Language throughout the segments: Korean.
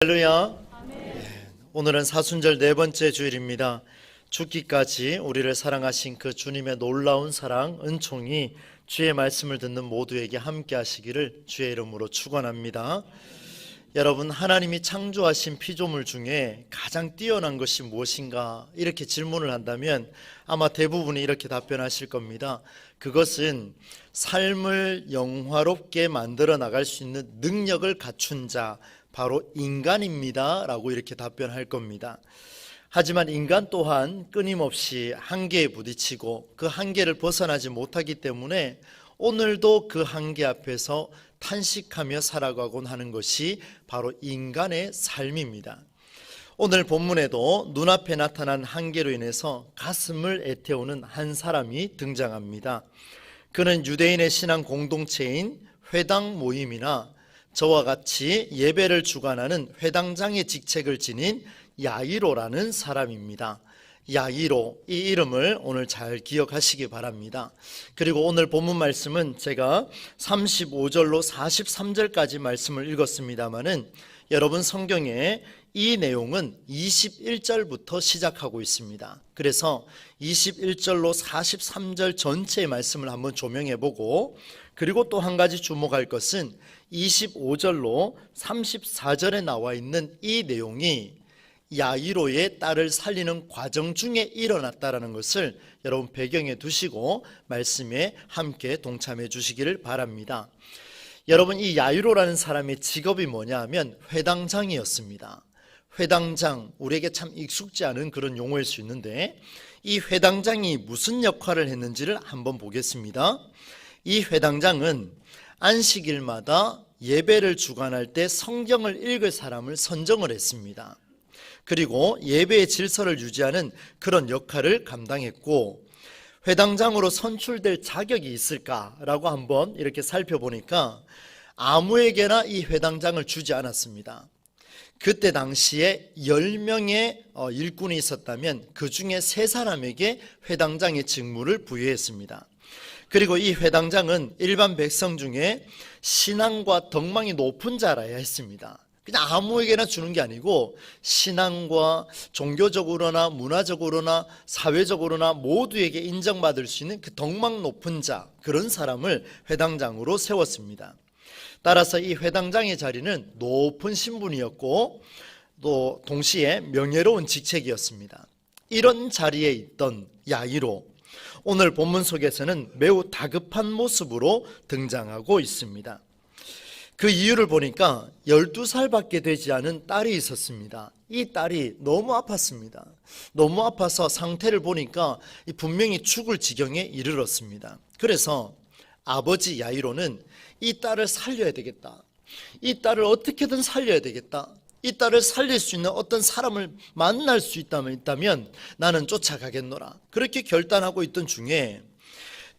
할렐루야. 오늘은 사순절 네 번째 주일입니다. 죽기까지 우리를 사랑하신 그 주님의 놀라운 사랑, 은총이 주의 말씀을 듣는 모두에게 함께 하시기를 주의 이름으로 축원합니다. 여러분, 하나님이 창조하신 피조물 중에 가장 뛰어난 것이 무엇인가 이렇게 질문을 한다면 아마 대부분이 이렇게 답변하실 겁니다. 그것은 삶을 영화롭게 만들어 나갈 수 있는 능력을 갖춘 자, 바로 인간입니다 라고 이렇게 답변할 겁니다. 하지만 인간 또한 끊임없이 한계에 부딪히고 그 한계를 벗어나지 못하기 때문에 오늘도 그 한계 앞에서 탄식하며 살아가곤 하는 것이 바로 인간의 삶입니다. 오늘 본문에도 눈앞에 나타난 한계로 인해서 가슴을 애태우는 한 사람이 등장합니다. 그는 유대인의 신앙 공동체인 회당 모임이나 저와 같이 예배를 주관하는 회당장의 직책을 지닌 야이로라는 사람입니다. 야이로, 이 이름을 오늘 잘 기억하시기 바랍니다. 그리고 오늘 본문 말씀은 제가 35절로 43절까지 말씀을 읽었습니다마는 여러분 성경에 이 내용은 21절부터 시작하고 있습니다. 그래서 21절로 43절 전체의 말씀을 한번 조명해 보고, 그리고 또 한 가지 주목할 것은 25절로 34절에 나와 있는 이 내용이 야이로의 딸을 살리는 과정 중에 일어났다라는 것을 여러분 배경에 두시고 말씀에 함께 동참해 주시기를 바랍니다. 여러분, 이 야이로라는 사람의 직업이 뭐냐 하면 회당장이었습니다. 회당장, 우리에게 참 익숙지 않은 그런 용어일 수 있는데 이 회당장이 무슨 역할을 했는지를 한번 보겠습니다. 이 회당장은 안식일마다 예배를 주관할 때 성경을 읽을 사람을 선정을 했습니다. 그리고 예배의 질서를 유지하는 그런 역할을 감당했고, 회당장으로 선출될 자격이 있을까라고 한번 이렇게 살펴보니까 아무에게나 이 회당장을 주지 않았습니다. 그때 당시에 10명의 일꾼이 있었다면 그 중에 3사람에게 회당장의 직무를 부여했습니다. 그리고 이 회당장은 일반 백성 중에 신앙과 덕망이 높은 자라야 했습니다. 그냥 아무에게나 주는 게 아니고 신앙과 종교적으로나 문화적으로나 사회적으로나 모두에게 인정받을 수 있는 그 덕망 높은 자, 그런 사람을 회당장으로 세웠습니다. 따라서 이 회당장의 자리는 높은 신분이었고 또 동시에 명예로운 직책이었습니다. 이런 자리에 있던 야이로, 오늘 본문 속에서는 매우 다급한 모습으로 등장하고 있습니다. 그 이유를 보니까 12살밖에 되지 않은 딸이 있었습니다. 이 딸이 너무 아팠습니다. 너무 아파서 상태를 보니까 분명히 죽을 지경에 이르렀습니다. 그래서 아버지 야이로는 이 딸을 살려야 되겠다, 이 딸을 어떻게든 살려야 되겠다, 이 딸을 살릴 수 있는 어떤 사람을 만날 수 있다면 나는 쫓아가겠노라, 그렇게 결단하고 있던 중에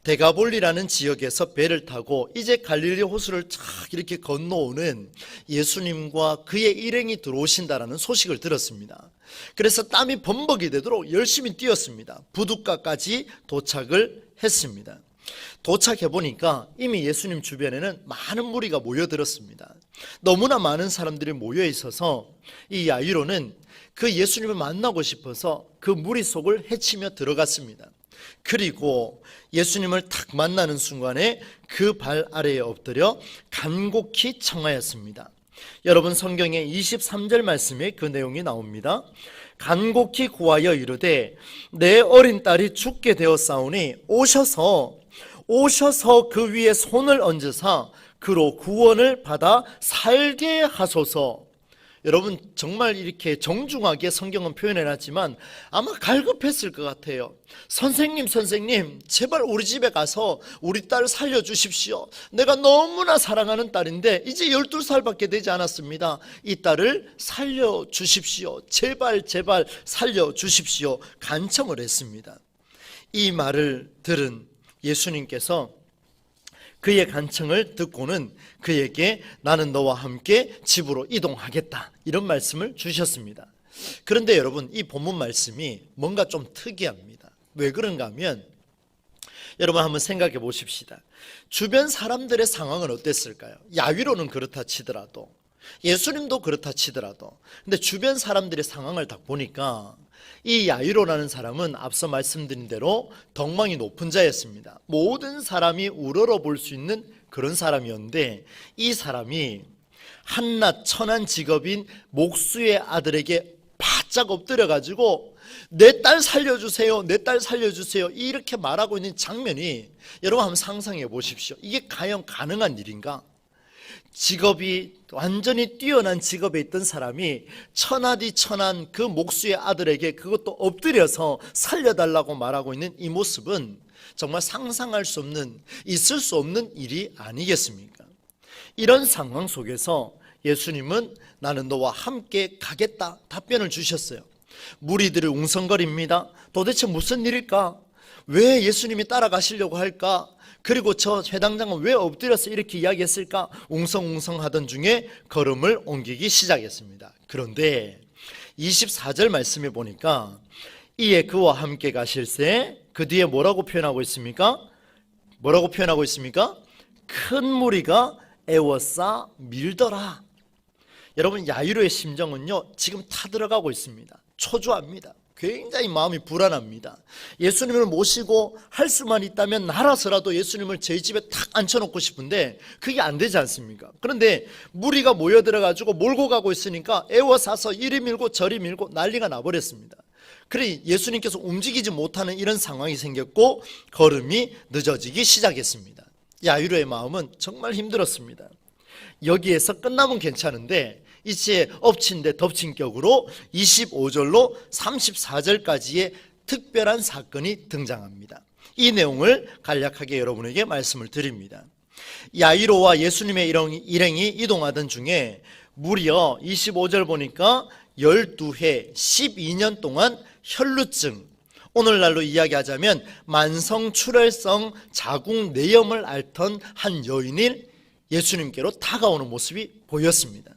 데가볼리라는 지역에서 배를 타고 이제 갈릴리 호수를 쫙 이렇게 건너오는 예수님과 그의 일행이 들어오신다라는 소식을 들었습니다. 그래서 땀이 범벅이 되도록 열심히 뛰었습니다. 부둣가까지 도착을 했습니다. 도착해 보니까 이미 예수님 주변에는 많은 무리가 모여들었습니다. 너무나 많은 사람들이 모여 있어서 이 야이로는 그 예수님을 만나고 싶어서 그 무리 속을 헤치며 들어갔습니다. 그리고 예수님을 딱 만나는 순간에 그 발 아래에 엎드려 간곡히 청하였습니다. 여러분 성경에 23절 말씀에 그 내용이 나옵니다. 간곡히 구하여 이르되 내 어린 딸이 죽게 되었사오니 오셔서 그 위에 손을 얹으사 그로 구원을 받아 살게 하소서. 여러분 정말 이렇게 정중하게 성경은 표현해놨지만 아마 갈급했을 것 같아요. 선생님 제발 우리 집에 가서 우리 딸 살려주십시오. 내가 너무나 사랑하는 딸인데 이제 12살밖에 되지 않았습니다. 이 딸을 살려주십시오. 제발 살려주십시오. 간청을 했습니다. 이 말을 들은 예수님께서 그의 간청을 듣고는 그에게 나는 너와 함께 집으로 이동하겠다, 이런 말씀을 주셨습니다. 그런데 여러분, 이 본문 말씀이 뭔가 좀 특이합니다. 왜 그런가 하면 여러분 한번 생각해 보십시다. 주변 사람들의 상황은 어땠을까요? 야위로는 그렇다 치더라도 예수님도 그렇다 치더라도. 근데 주변 사람들의 상황을 딱 보니까 이 야이로라는 사람은 앞서 말씀드린 대로 덕망이 높은 자였습니다. 모든 사람이 우러러 볼 수 있는 그런 사람이었는데, 이 사람이 한낱 천한 직업인 목수의 아들에게 바짝 엎드려가지고 내 딸 살려주세요, 내 딸 살려주세요 이렇게 말하고 있는 장면이, 여러분 한번 상상해 보십시오. 이게 과연 가능한 일인가? 직업이 완전히 뛰어난 직업에 있던 사람이 천하디 천한 그 목수의 아들에게 그것도 엎드려서 살려달라고 말하고 있는 이 모습은 정말 상상할 수 없는, 있을 수 없는 일이 아니겠습니까? 이런 상황 속에서 예수님은 나는 너와 함께 가겠다 답변을 주셨어요. 무리들을 웅성거립니다. 도대체 무슨 일일까? 왜 예수님이 따라가시려고 할까? 그리고 저 회당장은 왜 엎드려서 이렇게 이야기했을까? 웅성웅성하던 중에 걸음을 옮기기 시작했습니다. 그런데 24절 말씀에 보니까 이에 그와 함께 가실새 그 뒤에 뭐라고 표현하고 있습니까? 뭐라고 표현하고 있습니까? 큰 무리가 애워싸 밀더라. 여러분, 야이로의 심정은요 지금 타들어가고 있습니다. 초조합니다. 굉장히 마음이 불안합니다. 예수님을 모시고 할 수만 있다면 날아서라도 예수님을 저희 집에 탁 앉혀놓고 싶은데 그게 안 되지 않습니까? 그런데 무리가 모여들어가지고 몰고 가고 있으니까 애워싸서 이리 밀고 저리 밀고 난리가 나버렸습니다. 그래 예수님께서 움직이지 못하는 이런 상황이 생겼고 걸음이 늦어지기 시작했습니다. 야이로의 마음은 정말 힘들었습니다. 여기에서 끝나면 괜찮은데 이제 엎친 데 덮친 격으로 25절로 34절까지의 특별한 사건이 등장합니다. 이 내용을 간략하게 여러분에게 말씀을 드립니다. 야이로와 예수님의 일행이 이동하던 중에 무려 25절 보니까 12회 12년 동안 혈루증, 오늘날로 이야기하자면 만성출혈성 자궁 내염을 앓던 한 여인이 예수님께로 다가오는 모습이 보였습니다.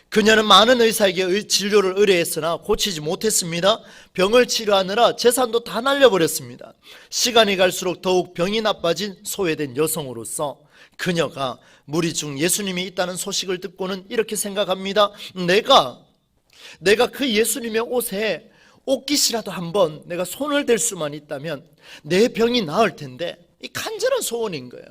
그녀는 많은 의사에게 진료를 의뢰했으나 고치지 못했습니다. 병을 치료하느라 재산도 다 날려버렸습니다. 시간이 갈수록 더욱 병이 나빠진 소외된 여성으로서 그녀가 무리 중 예수님이 있다는 소식을 듣고는 이렇게 생각합니다. 내가 그 예수님의 옷에 옷깃이라도 한번 내가 손을 댈 수만 있다면 내 병이 나을 텐데, 이 간절한 소원인 거예요.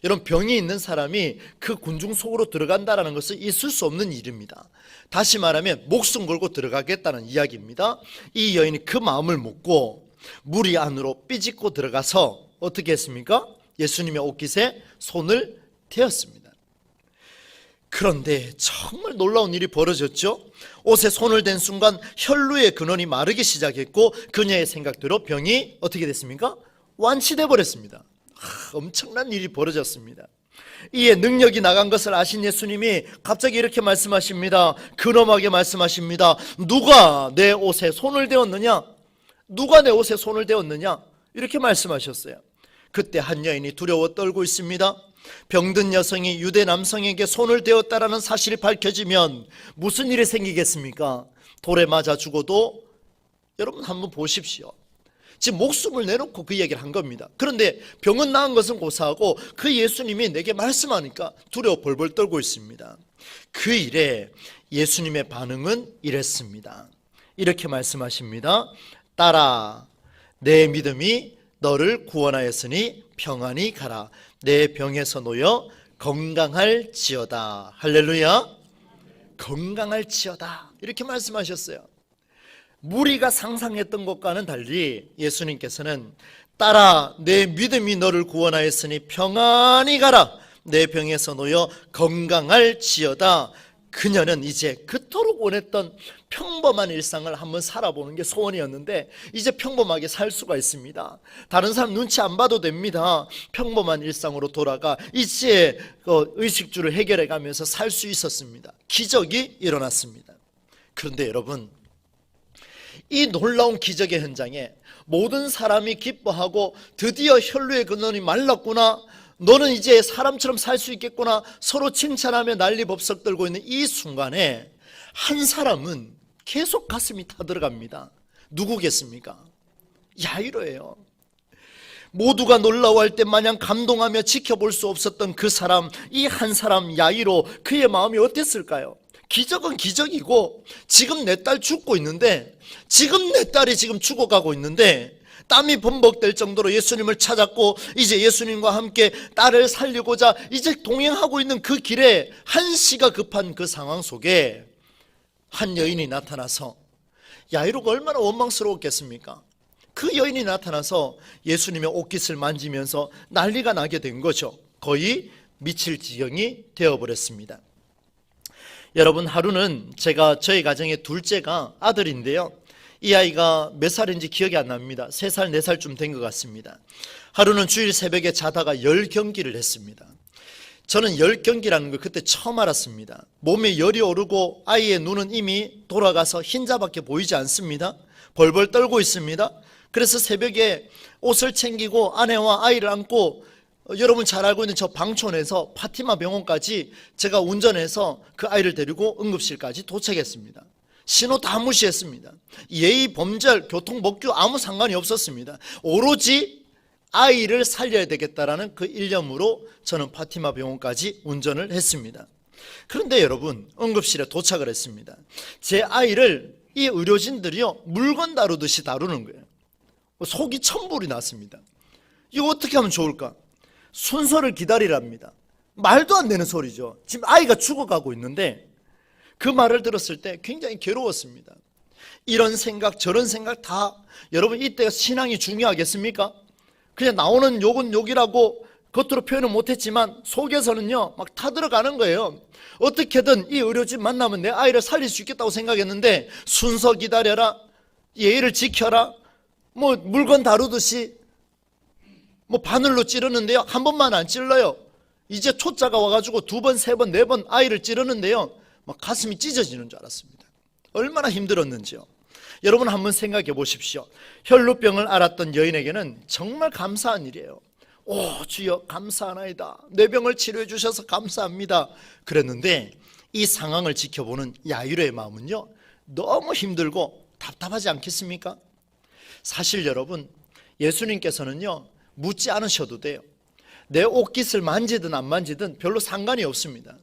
여러분, 병이 있는 사람이 그 군중 속으로 들어간다는 것은 있을 수 없는 일입니다. 다시 말하면 목숨 걸고 들어가겠다는 이야기입니다. 이 여인이 그 마음을 먹고 무리 안으로 삐짓고 들어가서 어떻게 했습니까? 예수님의 옷깃에 손을 대었습니다. 그런데 정말 놀라운 일이 벌어졌죠. 옷에 손을 댄 순간 혈루의 근원이 마르기 시작했고 그녀의 생각대로 병이 어떻게 됐습니까? 완치돼 버렸습니다. 엄청난 일이 벌어졌습니다. 이에 능력이 나간 것을 아신 예수님이 갑자기 이렇게 말씀하십니다. 근엄하게 말씀하십니다. 누가 내 옷에 손을 대었느냐? 누가 내 옷에 손을 대었느냐? 이렇게 말씀하셨어요. 그때 한 여인이 두려워 떨고 있습니다. 병든 여성이 유대 남성에게 손을 대었다라는 사실이 밝혀지면 무슨 일이 생기겠습니까? 돌에 맞아 죽어도, 여러분 한번 보십시오. 지금 목숨을 내놓고 그 얘기를 한 겁니다. 그런데 병은 나은 것은 고사하고 그 예수님이 내게 말씀하니까 두려워 벌벌 떨고 있습니다. 그 일에 예수님의 반응은 이랬습니다. 이렇게 말씀하십니다. 딸아, 내 믿음이 너를 구원하였으니 평안히 가라. 내 병에서 놓여 건강할지어다. 할렐루야. 건강할지어다. 이렇게 말씀하셨어요. 무리가 상상했던 것과는 달리 예수님께서는 딸아, 내 믿음이 너를 구원하였으니 평안히 가라. 내 병에서 놓여 건강할지어다. 그녀는 이제 그토록 원했던 평범한 일상을 한번 살아보는 게 소원이었는데 이제 평범하게 살 수가 있습니다. 다른 사람 눈치 안 봐도 됩니다. 평범한 일상으로 돌아가 이제 의식주를 해결해 가면서 살 수 있었습니다. 기적이 일어났습니다. 그런데 여러분, 이 놀라운 기적의 현장에 모든 사람이 기뻐하고 드디어 혈루의 근원이 말랐구나, 너는 이제 사람처럼 살 수 있겠구나, 서로 칭찬하며 난리법석 떨고 있는 이 순간에 한 사람은 계속 가슴이 타들어갑니다. 누구겠습니까? 야이로예요. 모두가 놀라워할 때 마냥 감동하며 지켜볼 수 없었던 그 사람, 이 한 사람 야이로, 그의 마음이 어땠을까요? 기적은 기적이고, 지금 내 딸 죽고 있는데, 지금 내 딸이 지금 죽어가고 있는데, 땀이 범벅될 정도로 예수님을 찾았고, 이제 예수님과 함께 딸을 살리고자 이제 동행하고 있는 그 길에 한시가 급한 그 상황 속에 한 여인이 나타나서, 야이로가 얼마나 원망스러웠겠습니까? 그 여인이 나타나서 예수님의 옷깃을 만지면서 난리가 나게 된 거죠. 거의 미칠 지경이 되어버렸습니다. 여러분, 하루는 저희 가정의 둘째가 아들인데요, 이 아이가 몇 살인지 기억이 안 납니다. 3살, 4살쯤 된 것 같습니다. 하루는 주일 새벽에 자다가 열경기를 했습니다. 저는 열경기라는 걸 그때 처음 알았습니다. 몸에 열이 오르고 아이의 눈은 이미 돌아가서 흰자밖에 보이지 않습니다. 벌벌 떨고 있습니다. 그래서 새벽에 옷을 챙기고 아내와 아이를 안고 여러분 잘 알고 있는 저 방촌에서 파티마 병원까지 제가 운전해서 그 아이를 데리고 응급실까지 도착했습니다. 신호 다 무시했습니다. 예의, 범절, 교통, 법규 아무 상관이 없었습니다. 오로지 아이를 살려야 되겠다라는 그 일념으로 저는 파티마 병원까지 운전을 했습니다. 그런데 여러분, 응급실에 도착을 했습니다. 제 아이를 이 의료진들이요, 물건 다루듯이 다루는 거예요. 속이 천불이 났습니다. 이거 어떻게 하면 좋을까? 순서를 기다리랍니다. 말도 안 되는 소리죠. 지금 아이가 죽어가고 있는데 그 말을 들었을 때 굉장히 괴로웠습니다. 이런 생각 저런 생각 다, 여러분 이때가 신앙이 중요하겠습니까? 그냥 나오는 욕은 욕이라고 겉으로 표현은 못했지만 속에서는요 막 타들어가는 거예요. 어떻게든 이 의료진 만나면 내 아이를 살릴 수 있겠다고 생각했는데, 순서 기다려라, 예의를 지켜라, 뭐 물건 다루듯이 뭐 바늘로 찌르는데요, 한 번만 안 찔러요. 이제 초짜가 와가지고 2번, 3번, 4번 아이를 찌르는데요, 막 가슴이 찢어지는 줄 알았습니다. 얼마나 힘들었는지요. 여러분 한번 생각해 보십시오. 혈루병을 앓았던 여인에게는 정말 감사한 일이에요. 오 주여 감사하나이다, 내 병을 치료해 주셔서 감사합니다 그랬는데, 이 상황을 지켜보는 야이로의 마음은요 너무 힘들고 답답하지 않겠습니까? 사실 여러분, 예수님께서는요 묻지 않으셔도 돼요. 내 옷깃을 만지든 안 만지든 별로 상관이 없습니다.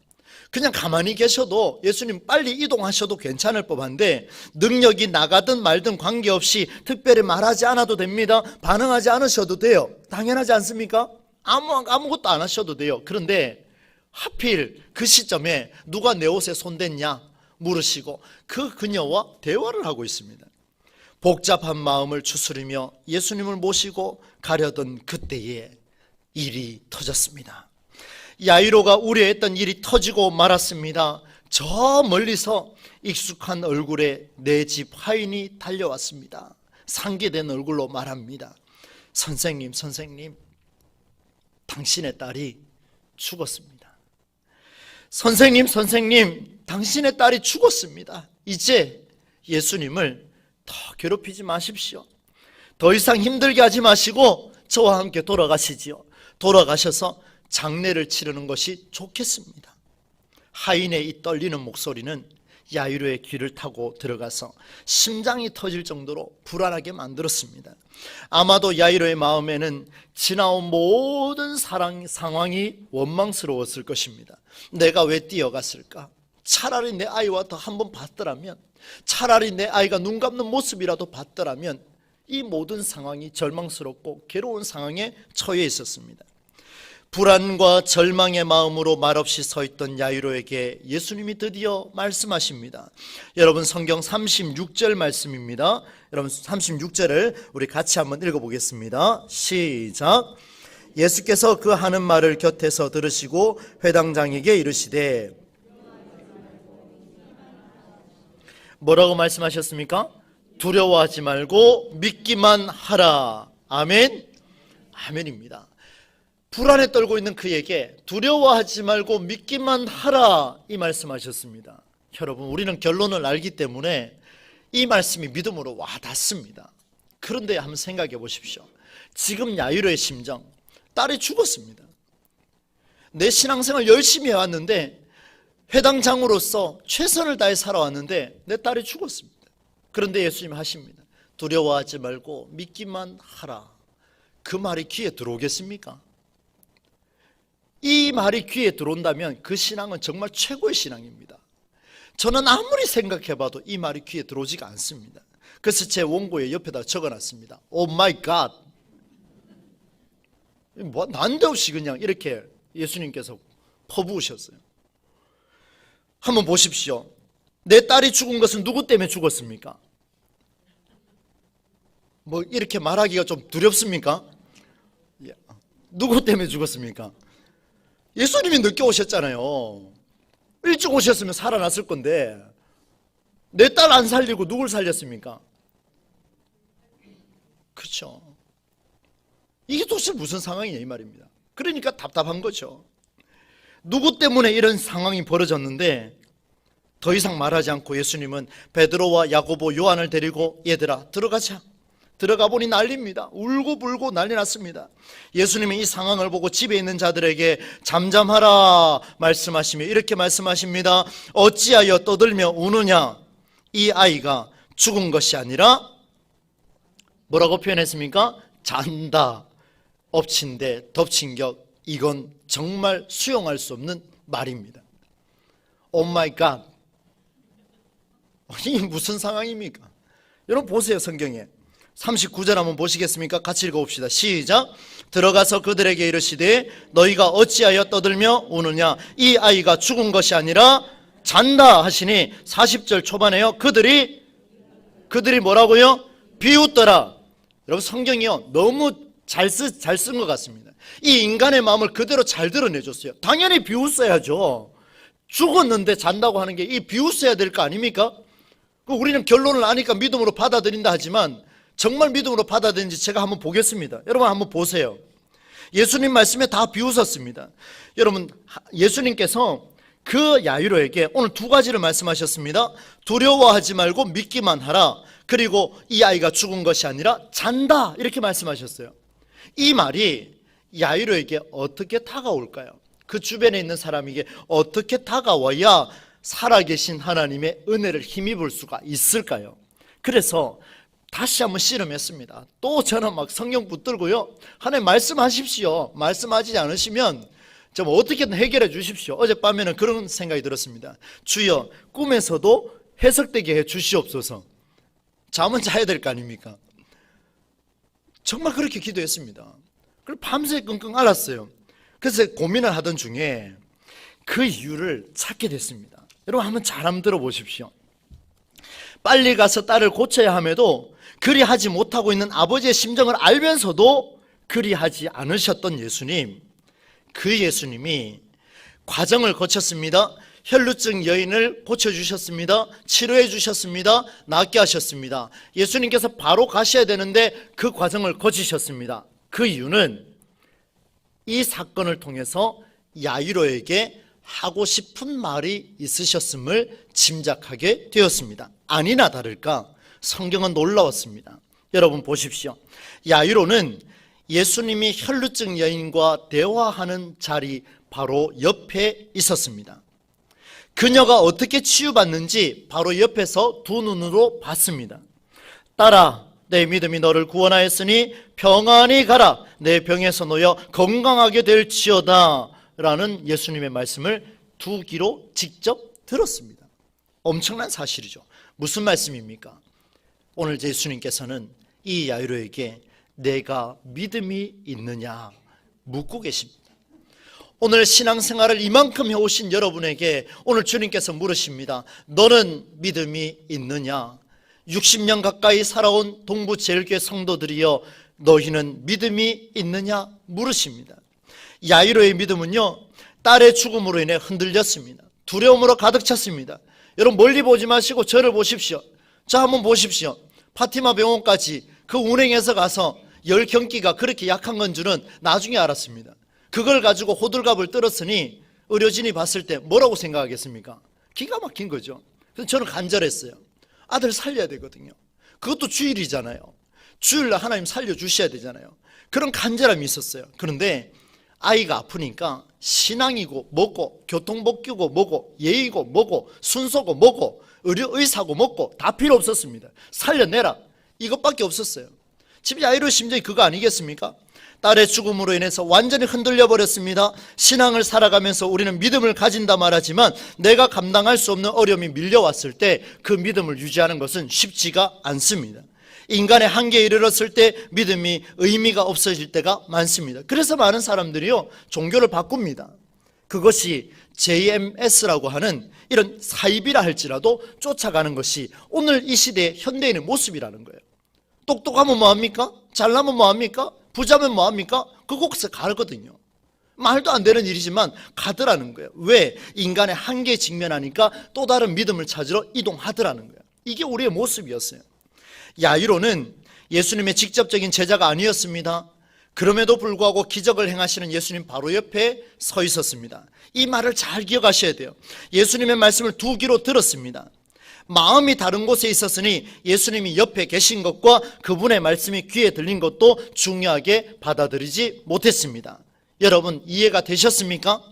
그냥 가만히 계셔도 예수님 빨리 이동하셔도 괜찮을 법한데, 능력이 나가든 말든 관계없이 특별히 말하지 않아도 됩니다. 반응하지 않으셔도 돼요. 당연하지 않습니까? 아무것도 안 하셔도 돼요. 그런데 하필 그 시점에 누가 내 옷에 손댔냐 물으시고 그 그녀와 대화를 하고 있습니다. 복잡한 마음을 추스리며 예수님을 모시고 가려던 그때에 일이 터졌습니다. 야이로가 우려했던 일이 터지고 말았습니다. 저 멀리서 익숙한 얼굴에 내 집 하인이 달려왔습니다. 상기된 얼굴로 말합니다. 선생님, 당신의 딸이 죽었습니다. 선생님, 당신의 딸이 죽었습니다. 이제 예수님을 더 괴롭히지 마십시오. 더 이상 힘들게 하지 마시고 저와 함께 돌아가시지요. 돌아가셔서 장례를 치르는 것이 좋겠습니다. 하인의 이 떨리는 목소리는 야이로의 귀를 타고 들어가서 심장이 터질 정도로 불안하게 만들었습니다. 아마도 야이로의 마음에는 지나온 모든 상황이 원망스러웠을 것입니다. 내가 왜 뛰어갔을까? 차라리 내 아이와 더 한번 봤더라면, 차라리 내 아이가 눈 감는 모습이라도 봤더라면, 이 모든 상황이 절망스럽고 괴로운 상황에 처해 있었습니다. 불안과 절망의 마음으로 말없이 서 있던 야이로에게 예수님이 드디어 말씀하십니다. 여러분 성경 36절 말씀입니다. 여러분 36절을 우리 같이 한번 읽어보겠습니다. 시작. 예수께서 그 하는 말을 곁에서 들으시고 회당장에게 이르시되, 뭐라고 말씀하셨습니까? 두려워하지 말고 믿기만 하라. 아멘. 아멘입니다. 불안에 떨고 있는 그에게 두려워하지 말고 믿기만 하라, 이 말씀하셨습니다. 여러분, 우리는 결론을 알기 때문에 이 말씀이 믿음으로 와닿습니다. 그런데 한번 생각해 보십시오. 지금 야이로의 심정, 딸이 죽었습니다. 내 신앙생활 열심히 해왔는데, 회당장으로서 최선을 다해 살아왔는데 내 딸이 죽었습니다. 그런데 예수님 하십니다. 두려워하지 말고 믿기만 하라. 그 말이 귀에 들어오겠습니까? 이 말이 귀에 들어온다면 그 신앙은 정말 최고의 신앙입니다. 저는 아무리 생각해봐도 이 말이 귀에 들어오지가 않습니다. 그래서 제 원고에 옆에다 적어놨습니다. 오 마이 갓. 뭐 난데없이 그냥 이렇게 예수님께서 퍼부으셨어요. 한번 보십시오. 내 딸이 죽은 것은 누구 때문에 죽었습니까? 뭐 이렇게 말하기가 좀 두렵습니까? 누구 때문에 죽었습니까? 예수님이 늦게 오셨잖아요. 일찍 오셨으면 살아났을 건데 내 딸 안 살리고 누굴 살렸습니까? 그렇죠. 이게 도대체 무슨 상황이냐 이 말입니다. 그러니까 답답한 거죠. 누구 때문에 이런 상황이 벌어졌는데 더 이상 말하지 않고 예수님은 베드로와 야고보, 요한을 데리고 얘들아 들어가자. 들어가 보니 난립니다. 울고 불고 난리 났습니다. 예수님이 이 상황을 보고 집에 있는 자들에게 잠잠하라 말씀하시며 이렇게 말씀하십니다. 어찌하여 떠들며 우느냐? 이 아이가 죽은 것이 아니라 뭐라고 표현했습니까? 잔다. 엎친 데 덮친 격. 이건 정말 수용할 수 없는 말입니다. 오 마이 갓. 이게 무슨 상황입니까? 여러분 보세요. 성경에 39절 한번 보시겠습니까? 같이 읽어봅시다. 시작. 들어가서 그들에게 이르시되 너희가 어찌하여 떠들며 우느냐? 이 아이가 죽은 것이 아니라 잔다 하시니 40절 초반에요. 그들이 뭐라고요? 비웃더라. 여러분 성경이요 너무 잘 쓴 것 같습니다. 이 인간의 마음을 그대로 잘 드러내줬어요. 당연히 비웃어야죠. 죽었는데 잔다고 하는 게 이 비웃어야 될 거 아닙니까? 우리는 결론을 아니까 믿음으로 받아들인다 하지만 정말 믿음으로 받아들인지 제가 한번 보겠습니다. 여러분 한번 보세요. 예수님 말씀에 다 비웃었습니다. 여러분 예수님께서 그 야이로에게 오늘 두 가지를 말씀하셨습니다. 두려워하지 말고 믿기만 하라. 그리고 이 아이가 죽은 것이 아니라 잔다 이렇게 말씀하셨어요. 이 말이 야이로에게 어떻게 다가올까요? 그 주변에 있는 사람에게 어떻게 다가와야 살아계신 하나님의 은혜를 힘입을 수가 있을까요? 그래서 다시 한번 씨름했습니다. 또 저는 막 성경 붙들고요. 하나님 말씀하십시오. 말씀하지 않으시면 좀 어떻게든 해결해 주십시오. 어젯밤에는 그런 생각이 들었습니다. 주여 꿈에서도 해석되게 해 주시옵소서. 잠은 자야 될 거 아닙니까? 정말 그렇게 기도했습니다. 그리고 밤새 끙끙 앓았어요. 그래서 고민을 하던 중에 그 이유를 찾게 됐습니다. 여러분 한번 잘 한번 들어보십시오. 빨리 가서 딸을 고쳐야 함에도 그리하지 못하고 있는 아버지의 심정을 알면서도 그리하지 않으셨던 예수님, 그 예수님이 과정을 거쳤습니다. 혈루증 여인을 고쳐주셨습니다. 치료해 주셨습니다. 낫게 하셨습니다. 예수님께서 바로 가셔야 되는데 그 과정을 거치셨습니다. 그 이유는 이 사건을 통해서 야이로에게 하고 싶은 말이 있으셨음을 짐작하게 되었습니다. 아니나 다를까 성경은 놀라웠습니다. 여러분 보십시오. 야이로는 예수님이 혈루증 여인과 대화하는 자리 바로 옆에 있었습니다. 그녀가 어떻게 치유받는지 바로 옆에서 두 눈으로 봤습니다. 딸아, 내 믿음이 너를 구원하였으니 평안히 가라. 내 병에서 놓여 건강하게 될지어다 라는 예수님의 말씀을 두 귀로 직접 들었습니다. 엄청난 사실이죠. 무슨 말씀입니까? 오늘 예수님께서는 이 야이로에게 내가 믿음이 있느냐 묻고 계십니다. 오늘 신앙생활을 이만큼 해오신 여러분에게 오늘 주님께서 물으십니다. 너는 믿음이 있느냐? 60년 가까이 살아온 동부제일교회 성도들이여 너희는 믿음이 있느냐 물으십니다. 야이로의 믿음은요 딸의 죽음으로 인해 흔들렸습니다. 두려움으로 가득 찼습니다. 여러분 멀리 보지 마시고 저를 보십시오. 저 한번 보십시오. 파티마 병원까지 그 운행해서 가서 열경기가 그렇게 약한 건 줄은 나중에 알았습니다. 그걸 가지고 호들갑을 떨었으니 의료진이 봤을 때 뭐라고 생각하겠습니까? 기가 막힌 거죠. 그래서 저는 간절했어요. 아들 살려야 되거든요. 그것도 주일이잖아요. 주일날 하나님 살려주셔야 되잖아요. 그런 간절함이 있었어요. 그런데 아이가 아프니까 신앙이고 뭐고 교통복귀고 뭐고 예의고 뭐고 순서고 뭐고 의사고 뭐고 다 필요 없었습니다. 살려내라 이것밖에 없었어요. 지금 야이로 심정이 그거 아니겠습니까? 딸의 죽음으로 인해서 완전히 흔들려 버렸습니다. 신앙을 살아가면서 우리는 믿음을 가진다 말하지만 내가 감당할 수 없는 어려움이 밀려왔을 때 그 믿음을 유지하는 것은 쉽지가 않습니다. 인간의 한계에 이르렀을 때 믿음이 의미가 없어질 때가 많습니다. 그래서 많은 사람들이요, 종교를 바꿉니다. 그것이 JMS라고 하는 이런 사입이라 할지라도 쫓아가는 것이 오늘 이 시대의 현대인의 모습이라는 거예요. 똑똑하면 뭐합니까? 잘나면 뭐합니까? 부자면 뭐합니까? 그곳에 가거든요. 말도 안 되는 일이지만 가더라는 거예요. 왜? 인간의 한계에 직면하니까 또 다른 믿음을 찾으러 이동하더라는 거예요. 이게 우리의 모습이었어요. 야이로는 예수님의 직접적인 제자가 아니었습니다. 그럼에도 불구하고 기적을 행하시는 예수님 바로 옆에 서 있었습니다. 이 말을 잘 기억하셔야 돼요. 예수님의 말씀을 두 귀로 들었습니다. 마음이 다른 곳에 있었으니 예수님이 옆에 계신 것과 그분의 말씀이 귀에 들린 것도 중요하게 받아들이지 못했습니다. 여러분, 이해가 되셨습니까?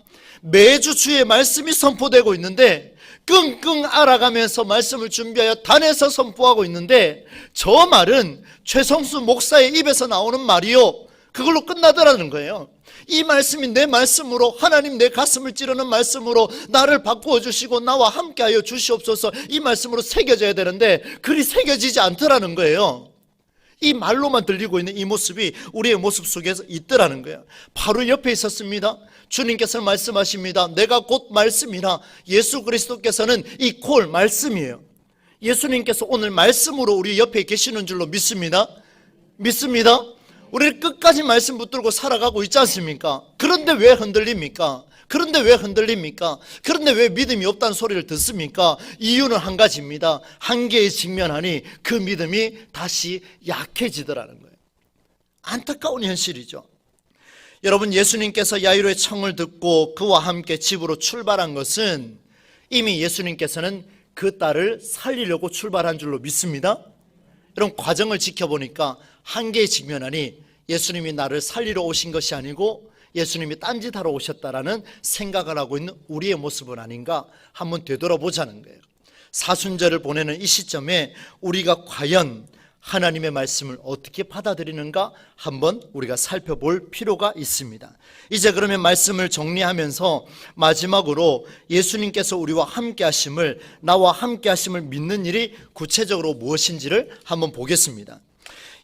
매주 주의 말씀이 선포되고 있는데 끙끙 앓아가면서 말씀을 준비하여 단에서 선포하고 있는데 저 말은 최성수 목사의 입에서 나오는 말이요, 그걸로 끝나더라는 거예요. 이 말씀이 내 말씀으로, 하나님 내 가슴을 찌르는 말씀으로 나를 바꾸어 주시고 나와 함께하여 주시옵소서, 이 말씀으로 새겨져야 되는데 그리 새겨지지 않더라는 거예요. 이 말로만 들리고 있는 이 모습이 우리의 모습 속에서 있더라는 거예요. 바로 옆에 있었습니다. 주님께서는 말씀하십니다. 내가 곧 말씀이라. 예수 그리스도께서는 이 콜 말씀이에요. 예수님께서 오늘 말씀으로 우리 옆에 계시는 줄로 믿습니다. 믿습니다. 우리를 끝까지 말씀 붙들고 살아가고 있지 않습니까? 그런데 왜 흔들립니까? 그런데 왜 흔들립니까? 그런데 왜 믿음이 없다는 소리를 듣습니까? 이유는 한 가지입니다. 한계에 직면하니 그 믿음이 다시 약해지더라는 거예요. 안타까운 현실이죠. 여러분, 예수님께서 야이로의 청을 듣고 그와 함께 집으로 출발한 것은 이미 예수님께서는 그 딸을 살리려고 출발한 줄로 믿습니다. 이런 과정을 지켜보니까 한계에 직면하니 예수님이 나를 살리러 오신 것이 아니고 예수님이 딴짓하러 오셨다라는 생각을 하고 있는 우리의 모습은 아닌가 한번 되돌아보자는 거예요. 사순절을 보내는 이 시점에 우리가 과연 하나님의 말씀을 어떻게 받아들이는가 한번 우리가 살펴볼 필요가 있습니다. 이제 그러면 말씀을 정리하면서 마지막으로 예수님께서 우리와 함께 하심을, 나와 함께 하심을 믿는 일이 구체적으로 무엇인지를 한번 보겠습니다.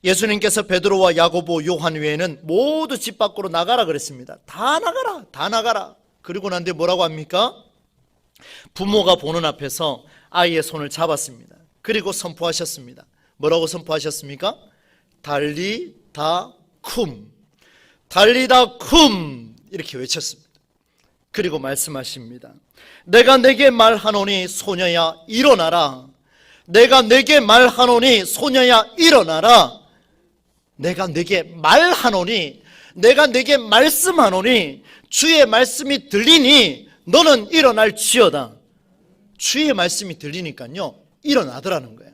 예수님께서 베드로와 야고보, 요한 외에는 모두 집 밖으로 나가라 그랬습니다. 다 나가라, 다 나가라. 그리고 난 뒤에 뭐라고 합니까? 부모가 보는 앞에서 아이의 손을 잡았습니다. 그리고 선포하셨습니다. 뭐라고 선포하셨습니까? 달리다 쿰, 달리다 쿰, 이렇게 외쳤습니다. 그리고 말씀하십니다. 내가 내게 말하노니 소녀야 일어나라. 내가 내게 말하노니 소녀야 일어나라. 내가 내게 말하노니, 내가 내게 말씀하노니, 주의 말씀이 들리니 너는 일어날지어다. 주의 말씀이 들리니까요, 일어나더라는 거예요.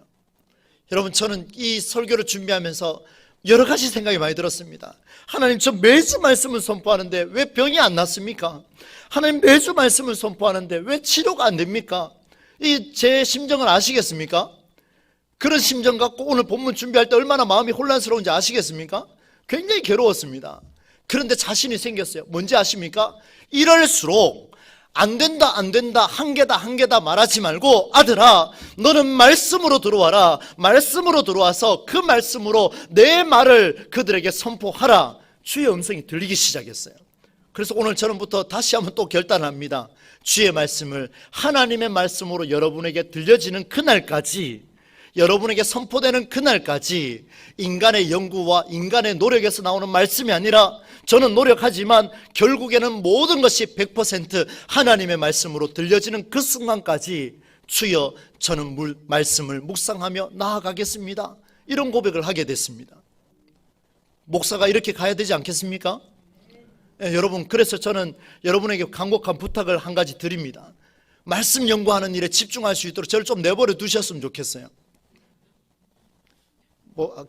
여러분, 저는 이 설교를 준비하면서 여러 가지 생각이 많이 들었습니다. 하나님, 저 매주 말씀을 선포하는데 왜 병이 안 났습니까? 하나님, 매주 말씀을 선포하는데 왜 치료가 안 됩니까? 이 제 심정을 아시겠습니까? 그런 심정 갖고 오늘 본문 준비할 때 얼마나 마음이 혼란스러운지 아시겠습니까? 굉장히 괴로웠습니다. 그런데 자신이 생겼어요. 뭔지 아십니까? 이럴수록 안 된다, 안 된다, 한계다 말하지 말고, 아들아, 너는 말씀으로 들어와라. 말씀으로 들어와서 그 말씀으로 내 말을 그들에게 선포하라. 주의 음성이 들리기 시작했어요. 그래서 오늘 저는부터 다시 한번 또 결단합니다. 주의 말씀을 하나님의 말씀으로 여러분에게 들려지는 그날까지, 여러분에게 선포되는 그날까지 인간의 연구와 인간의 노력에서 나오는 말씀이 아니라 저는 노력하지만 결국에는 모든 것이 100% 하나님의 말씀으로 들려지는 그 순간까지 주여 저는 말씀을 묵상하며 나아가겠습니다. 이런 고백을 하게 됐습니다. 목사가 이렇게 가야 되지 않겠습니까? 네, 여러분, 그래서 저는 여러분에게 간곡한 부탁을 한 가지 드립니다. 말씀 연구하는 일에 집중할 수 있도록 저를 좀 내버려 두셨으면 좋겠어요.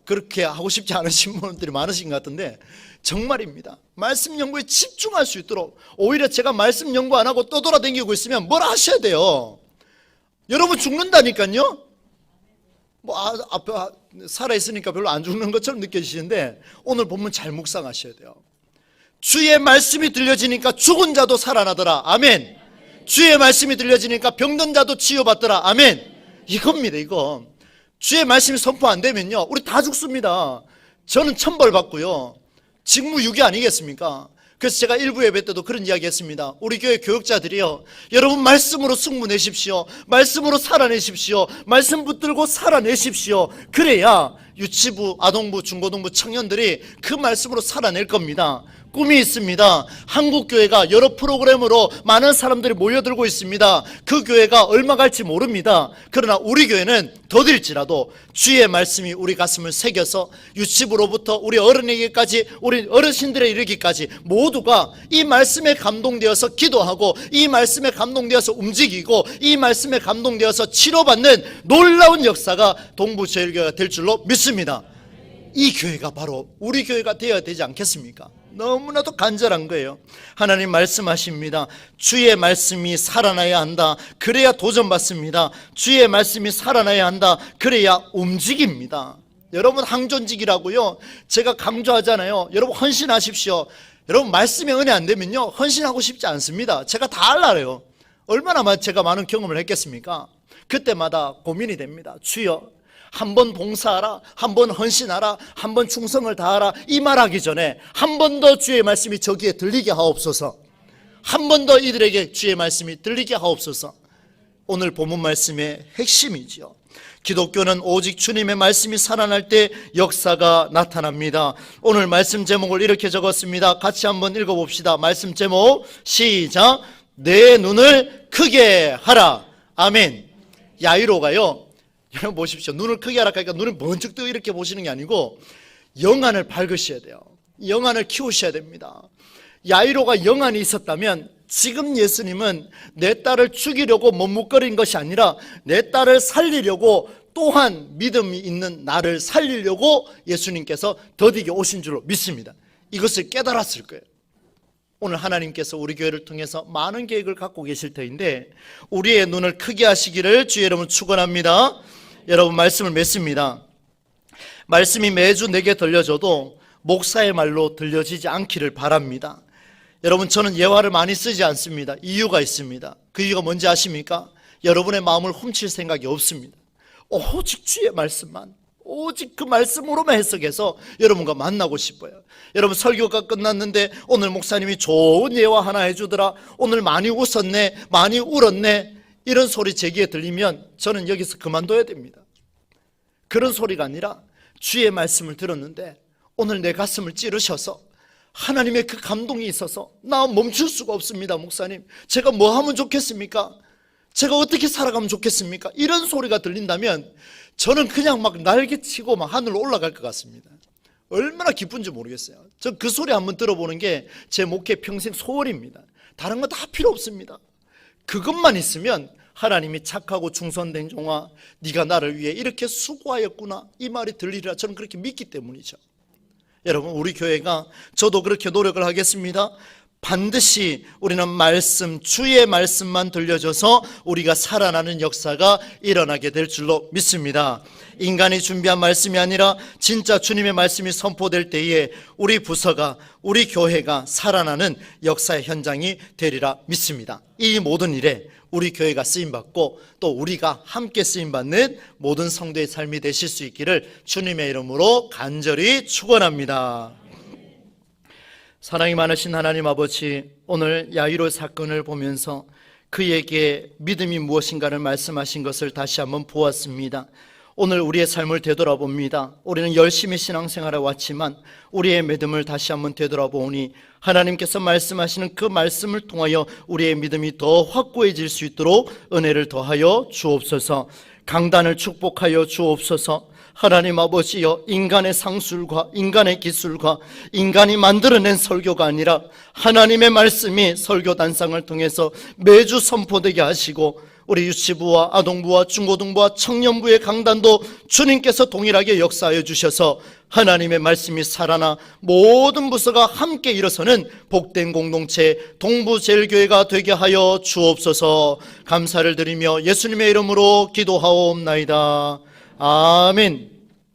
그렇게 하고 싶지 않으신 분들이 많으신 것 같은데 정말입니다. 말씀 연구에 집중할 수 있도록, 오히려 제가 말씀 연구 안 하고 떠돌아다니고 있으면 뭘 하셔야 돼요. 여러분 죽는다니까요. 앞에 살아있으니까 별로 안 죽는 것처럼 느껴지시는데 오늘 본문 잘 묵상하셔야 돼요. 주의 말씀이 들려지니까 죽은 자도 살아나더라. 아멘. 주의 말씀이 들려지니까 병든 자도 치유받더라. 아멘. 이겁니다. 이거 주의 말씀이 선포 안 되면요 우리 다 죽습니다. 저는 천벌 받고요 직무유기 아니겠습니까? 그래서 제가 일부 예배 때도 그런 이야기 했습니다. 우리 교회 교육자들이요, 여러분 말씀으로 승부내십시오. 말씀으로 살아내십시오. 말씀 붙들고 살아내십시오. 그래야 유치부, 아동부, 중고등부 청년들이 그 말씀으로 살아낼 겁니다. 꿈이 있습니다. 한국교회가 여러 프로그램으로 많은 사람들이 모여들고 있습니다. 그 교회가 얼마 갈지 모릅니다. 그러나 우리 교회는 더딜지라도 주의 말씀이 우리 가슴을 새겨서 유치부로부터 우리 어른에게까지, 우리 어르신들에 이르기까지 모두가 이 말씀에 감동되어서 기도하고, 이 말씀에 감동되어서 움직이고, 이 말씀에 감동되어서 치료받는 놀라운 역사가 동부제일교회가 될 줄로 믿습니다. 이 교회가 바로 우리 교회가 되어야 되지 않겠습니까? 너무나도 간절한 거예요. 하나님 말씀하십니다. 주의 말씀이 살아나야 한다. 그래야 도전받습니다. 주의 말씀이 살아나야 한다. 그래야 움직입니다. 여러분 항존직이라고요 제가 강조하잖아요. 여러분 헌신하십시오. 여러분 말씀의 은혜 안 되면요 헌신하고 싶지 않습니다. 제가 다 알아요. 얼마나 제가 많은 경험을 했겠습니까? 그때마다 고민이 됩니다. 주여, 한 번 봉사하라, 한 번 헌신하라, 한 번 충성을 다하라, 이 말하기 전에 한 번 더 주의 말씀이 저기에 들리게 하옵소서. 한 번 더 이들에게 주의 말씀이 들리게 하옵소서. 오늘 본문 말씀의 핵심이지요. 기독교는 오직 주님의 말씀이 살아날 때 역사가 나타납니다. 오늘 말씀 제목을 이렇게 적었습니다. 같이 한번 읽어봅시다. 말씀 제목 시작. 내 눈을 크게 하라. 아멘. 야이로가요, 여러분 보십시오. 눈을 크게 하라 하니까 눈을 번쩍 뜨고 이렇게 보시는 게 아니고 영안을 밝으셔야 돼요. 영안을 키우셔야 됩니다. 야이로가 영안이 있었다면 지금 예수님은 내 딸을 죽이려고 머뭇거린 것이 아니라 내 딸을 살리려고, 또한 믿음이 있는 나를 살리려고 예수님께서 더디게 오신 줄로 믿습니다. 이것을 깨달았을 거예요. 오늘 하나님께서 우리 교회를 통해서 많은 계획을 갖고 계실 터인데 우리의 눈을 크게 하시기를 주의 이름으로 축원합니다. 여러분 말씀을 맺습니다. 말씀이 매주 내게 들려져도 목사의 말로 들려지지 않기를 바랍니다. 여러분 저는 예화를 많이 쓰지 않습니다. 이유가 있습니다. 그 이유가 뭔지 아십니까? 여러분의 마음을 훔칠 생각이 없습니다. 오직 주의 말씀만, 오직 그 말씀으로만 해석해서 여러분과 만나고 싶어요. 여러분 설교가 끝났는데 오늘 목사님이 좋은 예화 하나 해주더라, 오늘 많이 웃었네, 많이 울었네, 이런 소리 제 귀에 들리면 저는 여기서 그만둬야 됩니다. 그런 소리가 아니라 주의 말씀을 들었는데 오늘 내 가슴을 찌르셔서 하나님의 그 감동이 있어서 나 멈출 수가 없습니다. 목사님, 제가 뭐 하면 좋겠습니까? 제가 어떻게 살아가면 좋겠습니까? 이런 소리가 들린다면 저는 그냥 막 날개치고 막 하늘로 올라갈 것 같습니다. 얼마나 기쁜지 모르겠어요. 저 그 소리 한번 들어보는 게 제 목회 평생 소원입니다. 다른 거 다 필요 없습니다. 그것만 있으면 하나님이 착하고 충성된 종아, 네가 나를 위해 이렇게 수고하였구나, 이 말이 들리리라 저는 그렇게 믿기 때문이죠. 여러분 우리 교회가, 저도 그렇게 노력을 하겠습니다. 반드시 우리는 말씀, 주의 말씀만 들려줘서 우리가 살아나는 역사가 일어나게 될 줄로 믿습니다. 인간이 준비한 말씀이 아니라 진짜 주님의 말씀이 선포될 때에 우리 부서가, 우리 교회가 살아나는 역사의 현장이 되리라 믿습니다. 이 모든 일에 우리 교회가 쓰임받고 또 우리가 함께 쓰임받는 모든 성도의 삶이 되실 수 있기를 주님의 이름으로 간절히 축원합니다. 사랑이 많으신 하나님 아버지, 오늘 야이로 사건을 보면서 그에게 믿음이 무엇인가를 말씀하신 것을 다시 한번 보았습니다. 오늘 우리의 삶을 되돌아봅니다. 우리는 열심히 신앙생활에 왔지만 우리의 믿음을 다시 한번 되돌아보니 하나님께서 말씀하시는 그 말씀을 통하여 우리의 믿음이 더 확고해질 수 있도록 은혜를 더하여 주옵소서. 강단을 축복하여 주옵소서. 하나님 아버지여, 인간의 상술과 인간의 기술과 인간이 만들어낸 설교가 아니라 하나님의 말씀이 설교단상을 통해서 매주 선포되게 하시고, 우리 유치부와 아동부와 중고등부와 청년부의 강단도 주님께서 동일하게 역사하여 주셔서 하나님의 말씀이 살아나 모든 부서가 함께 일어서는 복된 공동체 동부제일교회가 되게 하여 주옵소서. 감사를 드리며 예수님의 이름으로 기도하옵나이다. 아멘.